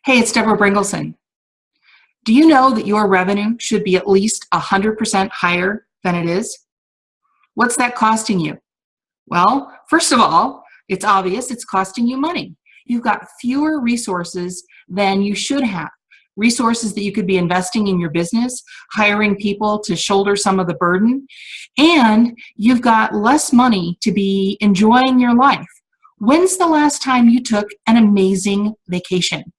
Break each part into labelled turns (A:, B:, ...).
A: Hey, it's Deborah Bringelson. Do you know that your revenue should be at least 100% higher than it is? What's that costing you? Well, first of all, it's obvious it's costing you money. You've got fewer resources than you should have. Resources that you could be investing in your business, hiring people to shoulder some of the burden, and you've got less money to be enjoying your life. When's the last time you took an amazing vacation?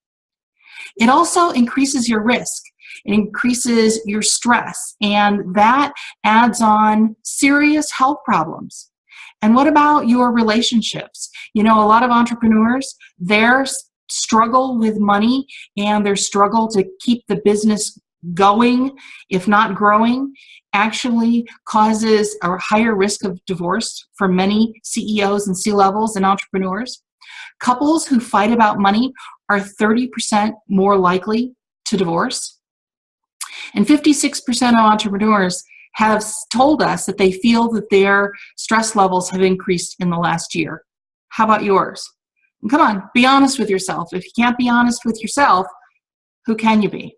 A: It also increases your risk. It increases your stress, and that adds on serious health problems. And what about your relationships? You know, a lot of entrepreneurs, their struggle with money and their struggle to keep the business going, if not growing, actually causes a higher risk of divorce for many CEOs and C-levels and entrepreneurs. Couples who fight about money are 30% more likely to divorce. And 56% of entrepreneurs have told us that they feel that their stress levels have increased in the last year. How about yours? And come on, be honest with yourself. If you can't be honest with yourself, who can you be?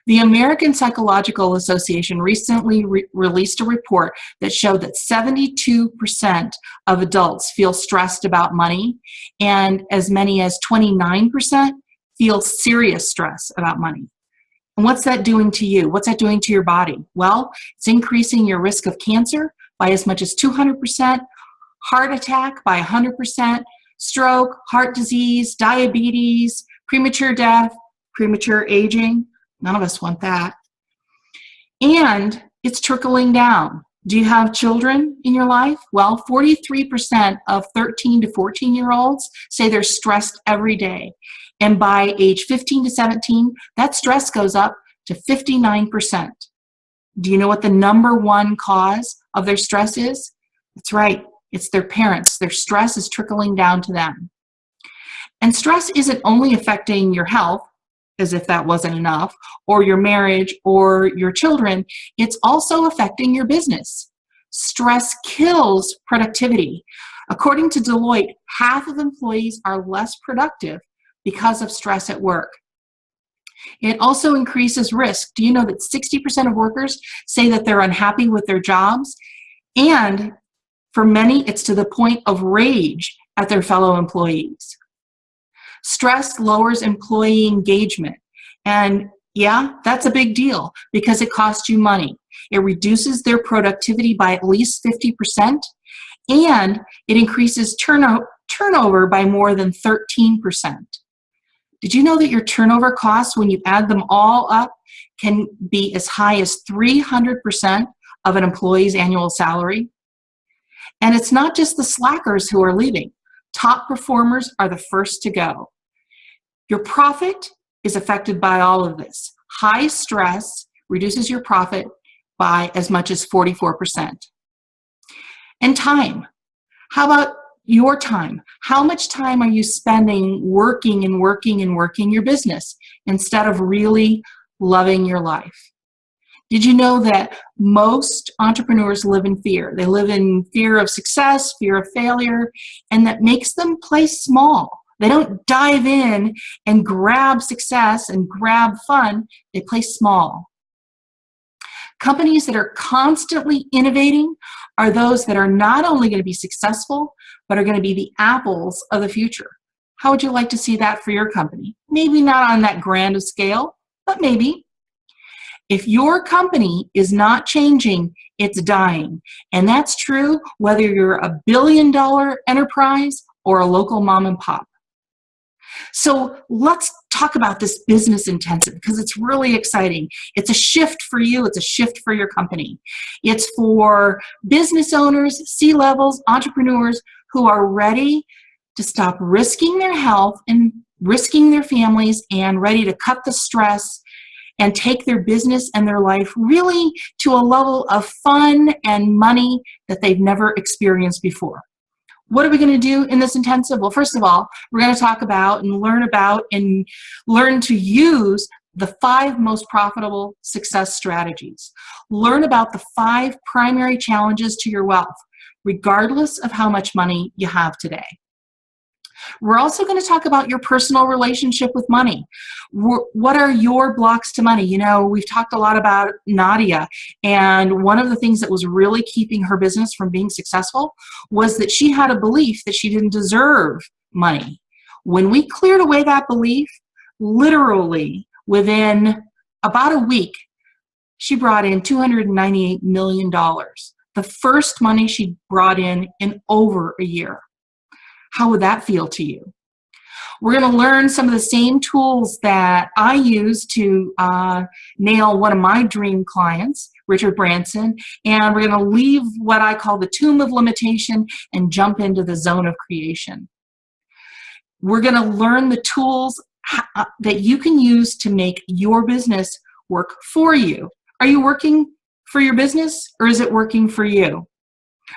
A: The American Psychological Association recently released a report that showed that 72% of adults feel stressed about money, and as many as 29% feel serious stress about money. And what's that doing to you? What's that doing to your body? Well, it's increasing your risk of cancer by as much as 200%, heart attack by 100%, stroke, heart disease, diabetes, premature death, premature aging. None of us want that. And it's trickling down. Do you have children in your life? Well, 43% of 13 to 14-year-olds say they're stressed every day. And by age 15 to 17, that stress goes up to 59%. Do you know what the number one cause of their stress is? That's right. It's their parents. Their stress is trickling down to them. And stress isn't only affecting your health, as if that wasn't enough, or your marriage or your children, it's also affecting your business. Stress kills productivity. According to Deloitte, half of employees are less productive because of stress at work. It also increases risk. Do you know that 60% of workers say that they're unhappy with their jobs? And for many, it's to the point of rage at their fellow employees. Stress lowers employee engagement. And yeah, that's a big deal because it costs you money. It reduces their productivity by at least 50%, and it increases turnover by more than 13%. Did you know that your turnover costs, when you add them all up, can be as high as 300% of an employee's annual salary? And it's not just the slackers who are leaving. Top performers are the first to go. Your profit is affected by all of this. High stress reduces your profit by as much as 44%. And time. How about your time? How much time are you spending working and working and working your business instead of really loving your life? Did you know that most entrepreneurs live in fear? They live in fear of success, fear of failure, and that makes them play small. They don't dive in and grab success and grab fun. They play small. Companies that are constantly innovating are those that are not only going to be successful, but are going to be the apples of the future. How would you like to see that for your company? Maybe not on that grand of scale, but maybe. If your company is not changing, it's dying. And that's true whether you're a billion-dollar enterprise or a local mom and pop. So let's talk about this business intensive because it's really exciting. It's a shift for you. It's a shift for your company. It's for business owners, C-levels, entrepreneurs who are ready to stop risking their health and risking their families and ready to cut the stress and take their business and their life really to a level of fun and money that they've never experienced before. What are we going to do in this intensive? Well, first of all, we're going to talk about and learn to use the 5 most profitable success strategies. Learn about the 5 primary challenges to your wealth, regardless of how much money you have today. We're also going to talk about your personal relationship with money. What are your blocks to money? You know, we've talked a lot about Nadia, and one of the things that was really keeping her business from being successful was that she had a belief that she didn't deserve money. When we cleared away that belief, literally within about a week, she brought in $298 million, the first money she brought in over a year. How would that feel to you? We're going to learn some of the same tools that I use to nail one of my dream clients, Richard Branson, and we're going to leave what I call the tomb of limitation and jump into the zone of creation. We're going to learn the tools that you can use to make your business work for you. Are you working for your business, or is it working for you?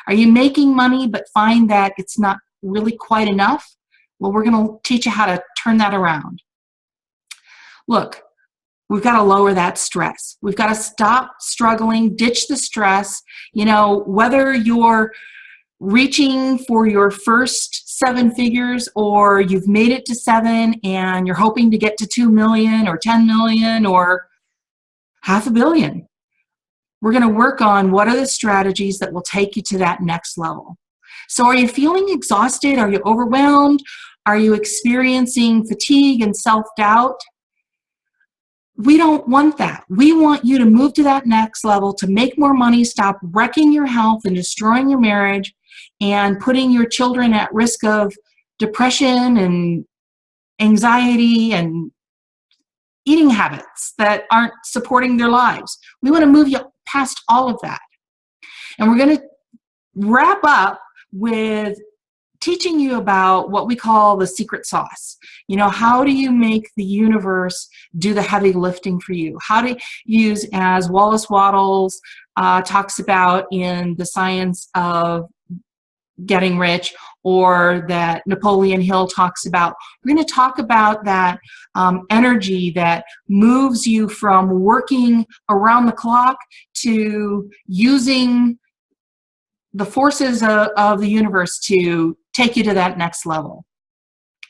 A: Are you making money but find that it's not really quite enough? Well, we're going to teach you how to turn that around. Look, we've got to lower that stress. We've got to stop struggling, ditch the stress. You know, whether you're reaching for your first 7 figures or you've made it to 7 and you're hoping to get to 2 million or 10 million or $500 million. We're going to work on what are the strategies that will take you to that next level. So are you feeling exhausted? Are you overwhelmed? Are you experiencing fatigue and self-doubt? We don't want that. We want you to move to that next level, to make more money, stop wrecking your health and destroying your marriage and putting your children at risk of depression and anxiety and eating habits that aren't supporting their lives. We want to move you past all of that. And we're going to wrap up with teaching you about what we call the secret sauce. You know, how do you make the universe do the heavy lifting for you? How to use, as Wallace Wattles talks about in The Science of Getting Rich, or that Napoleon Hill talks about. We're going to talk about that energy that moves you from working around the clock to using the forces of the universe to take you to that next level.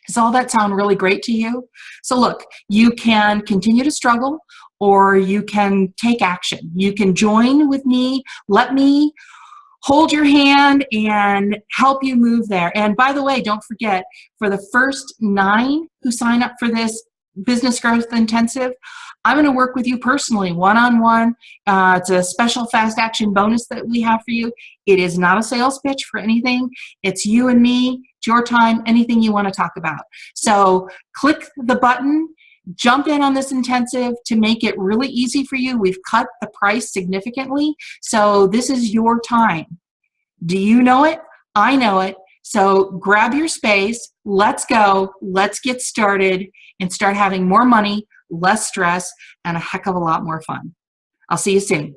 A: Does all that sound really great to you? So look, you can continue to struggle or you can take action. You can join with me, let me hold your hand and help you move there. And by the way, don't forget, for the first 9 who sign up for this Business Growth Intensive, I'm going to work with you personally, one-on-one. It's a special fast action bonus that we have for you. It is not a sales pitch for anything. It's you and me. It's your time, anything you want to talk about. So click the button, jump in on this intensive to make it really easy for you. We've cut the price significantly, so this is your time. Do you know it? I know it. So grab your space, let's go, let's get started and start having more money, less stress, and a heck of a lot more fun. I'll see you soon.